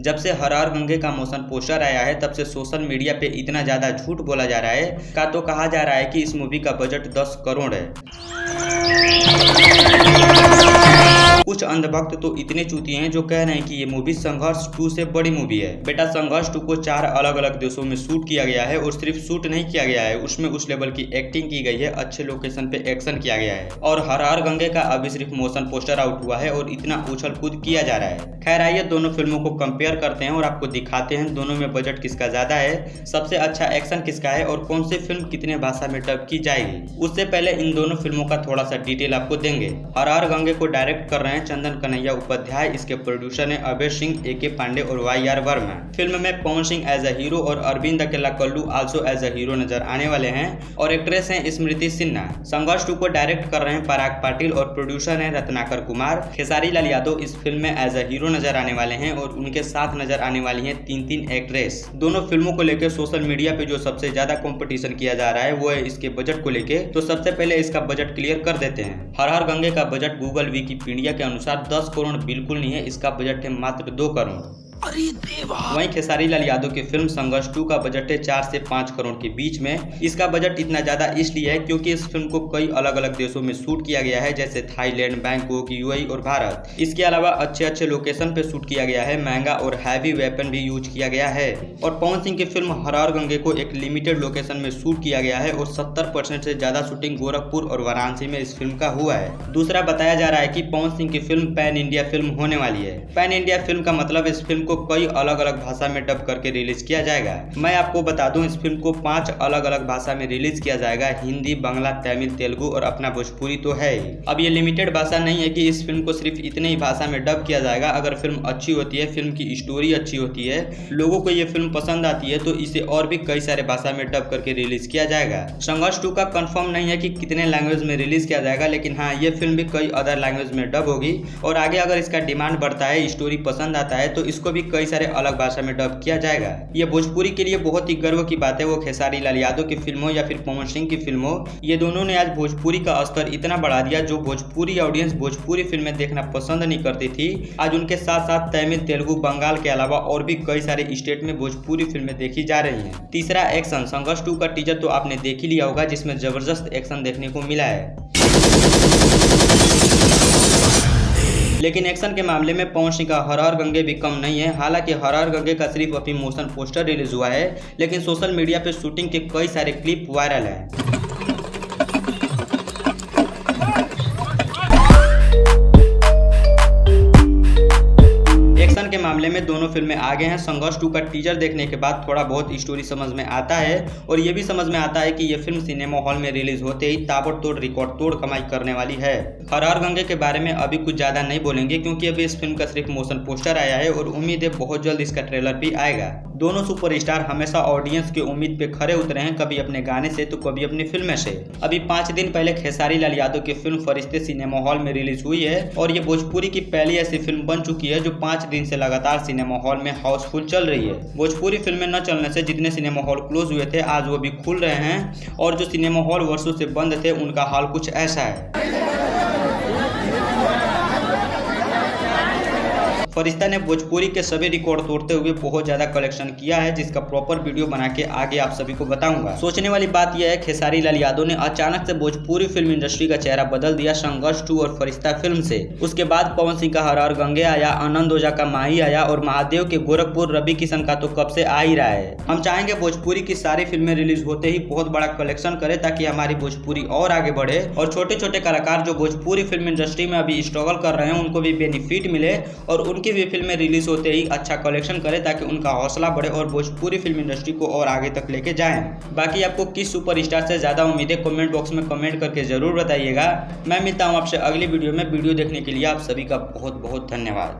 जब से हर गंगे का मोशन पोस्टर आया है तब से सोशल मीडिया पे इतना ज्यादा झूठ बोला जा रहा है तो कहा जा रहा है कि इस मूवी का बजट 10 करोड़ है। कुछ अंधभक्त तो इतने चूतिए हैं जो कह रहे हैं कि ये मूवी संघर्ष 2 से बड़ी मूवी है। बेटा, संघर्ष 2 को 4 अलग अलग देशों में शूट किया गया है और सिर्फ शूट नहीं किया गया है, उसमें उस लेवल की एक्टिंग की गई है, अच्छे लोकेशन पे एक्शन किया गया है। और हर गंगे का अभी सिर्फ मोशन पोस्टर आउट हुआ है और इतना उछल कूद किया जा रहा है। खैर, आइए दोनों फिल्मों को कंपेयर करते हैं और आपको दिखाते हैं दोनों में बजट किसका ज्यादा है, सबसे अच्छा एक्शन किसका है और कौन सी फिल्म कितने भाषा में डब की जाएगी। उससे पहले इन दोनों फिल्मों का थोड़ा सा डिटेल आपको देंगे। हर गंगे को डायरेक्ट कर रहे हैं चंदन कन्हैया उपाध्याय, इसके प्रोड्यूसर है अभय सिंह, AK पांडे और YR वर्मा। फिल्म में Pawan Singh as a hero और Arvind Akela Kallu also as a hero नजर आने वाले हैं और एक्ट्रेस हैं स्मृति सिन्हा। संघर्ष 2 को डायरेक्ट कर रहे हैं पराग पाटिल और प्रोड्यूसर हैं रत्नाकर कुमार। खेसारी लाल यादव इस फिल्म में एज अ हीरो नजर आने वाले हैं और उनके साथ नजर आने वाली हैं 3 एक्ट्रेस। दोनों फिल्मों को लेकर सोशल मीडिया पे जो सबसे ज्यादा कंपटीशन किया जा रहा है वो है इसके बजट को लेके। तो सबसे पहले इसका बजट क्लियर कर देते हैं। हर गंगे का बजट गूगल विकिपीडिया के अनुसार 10 करोड़ बिल्कुल नहीं है, इसका बजट है मात्र 2 करोड़। अरे देवा। वहीं खेसारी लाल यादव की फिल्म संघर्ष 2 का बजट है 4 से 5 करोड़ के बीच में। इसका बजट इतना ज्यादा इसलिए है क्योंकि इस फिल्म को कई अलग अलग देशों में शूट किया गया है, जैसे थाईलैंड, बैंकॉक, UAE और भारत। इसके अलावा अच्छे लोकेशन पे शूट किया गया है, महंगा और हैवी वेपन भी यूज किया गया है। और पवन सिंह की फिल्म हर गंगे को एक लिमिटेड लोकेशन में शूट किया गया है और 70% से ज्यादा शूटिंग गोरखपुर और वाराणसी में इस फिल्म का हुआ है। दूसरा, बताया जा रहा है कि पवन सिंह की फिल्म पैन इंडिया फिल्म होने वाली है। पैन इंडिया फिल्म का मतलब इस फिल्म को कई अलग अलग भाषा में डब करके रिलीज किया जाएगा। मैं आपको बता दूं, इस फिल्म को 5 अलग अलग भाषा में रिलीज किया जाएगा, हिंदी, बांग्ला, तमिल, तेलुगु और अपना भोजपुरी तो है ही। अब ये लिमिटेड भाषा नहीं है कि इस फिल्म को सिर्फ इतने ही भाषा में डब किया जाएगा। अगर फिल्म अच्छी होती है, फिल्म की स्टोरी अच्छी होती है, लोगों को ये फिल्म पसंद आती है तो इसे और भी कई सारे भाषा में डब करके रिलीज किया जाएगा। संघर्ष 2 का कंफर्म नहीं है कि कितने लैंग्वेज में रिलीज किया जाएगा, लेकिन हाँ, ये फिल्म भी कई अदर लैंग्वेज में डब होगी। और आगे अगर इसका डिमांड बढ़ता है, स्टोरी पसंद आता है तो इसको भी कई सारे अलग भाषा में डब किया जाएगा। ये भोजपुरी के लिए बहुत ही गर्व की बात है, वो खेसारी लाल यादव की फिल्म हो या फिर पवन सिंह की फिल्म हो, ये दोनों ने आज भोजपुरी का स्तर इतना बढ़ा दिया। जो भोजपुरी ऑडियंस भोजपुरी फिल्में देखना पसंद नहीं करती थी, आज उनके साथ साथ तमिल, तेलुगु, बंगाल के अलावा और भी कई सारे स्टेट में भोजपुरी फिल्में देखी जा रही हैं। तीसरा, एक्शन। संघर्ष 2 का टीजर तो आपने देख ही लिया होगा, जिसमें जबरदस्त एक्शन देखने को मिला है। लेकिन एक्शन के मामले में पवन सिंह का हर गंगे भी कम नहीं है। हालांकि हर गंगे का सिर्फ अभी मोशन पोस्टर रिलीज हुआ है, लेकिन सोशल मीडिया पे शूटिंग के कई सारे क्लिप वायरल हैं। एक्शन के मामले में दोनों फिल्में आगे हैं। संघर्ष 2 का टीजर देखने के बाद थोड़ा बहुत स्टोरी समझ में आता है और ये भी समझ में आता है कि ये फिल्म सिनेमा हॉल में रिलीज होते ही ताबड़तोड़ रिकॉर्ड तोड़ कमाई करने वाली है। हर गंगे के बारे में अभी कुछ ज्यादा नहीं बोलेंगे क्योंकि अभी इस फिल्म का सिर्फ मोशन पोस्टर आया है और उम्मीद है बहुत जल्द इसका ट्रेलर भी आएगा। दोनों सुपरस्टार हमेशा ऑडियंस की उम्मीद पे खरे उतरे हैं, कभी अपने गाने से तो कभी अपनी फिल्में से। अभी 5 दिन पहले खेसारी लाल यादव की फिल्म फरिश्ते सिनेमा हॉल में रिलीज हुई है और ये भोजपुरी की पहली ऐसी फिल्म बन चुकी है जो 5 दिन से लगातार सिनेमा हॉल में हाउसफुल चल रही है। भोजपुरी फिल्में न चलने से जितने सिनेमा हॉल क्लोज हुए थे, आज वो भी खुल रहे हैं और जो सिनेमा हॉल वर्षों से बंद थे, उनका हाल कुछ ऐसा है। फरिश्ता ने भोजपुरी के सभी रिकॉर्ड तोड़ते हुए बहुत ज्यादा कलेक्शन किया है, जिसका प्रॉपर वीडियो बना के आगे आप सभी को बताऊंगा। सोचने वाली बात यह है, खेसारी लाल यादव ने अचानक से भोजपुरी फिल्म इंडस्ट्री का चेहरा बदल दिया संघर्ष 2 और फरिश्ता फिल्म से। उसके बाद पवन सिंह का हर गंगे आया, आनंद ओझा का माही आया और महादेव के गोरखपुर, रवि किशन का तो कब से आ ही रहा है। हम चाहेंगे भोजपुरी की सारी फिल्में रिलीज होते ही बहुत बड़ा कलेक्शन करे ताकि हमारी भोजपुरी और आगे बढ़े और छोटे छोटे कलाकार जो भोजपुरी फिल्म इंडस्ट्री में अभी स्ट्रगल कर रहे हैं उनको भी बेनिफिट मिले और उनकी भी फिल्में रिलीज होते ही अच्छा कलेक्शन करे ताकि उनका हौसला बढ़े और भोजपुरी फिल्म इंडस्ट्री को और आगे तक लेके जाएं। बाकी आपको किस सुपरस्टार से ज्यादा उम्मीद है, कमेंट बॉक्स में कमेंट करके जरूर बताइएगा। मैं मिलता हूं आपसे अगली वीडियो में। वीडियो देखने के लिए आप सभी का बहुत बहुत धन्यवाद।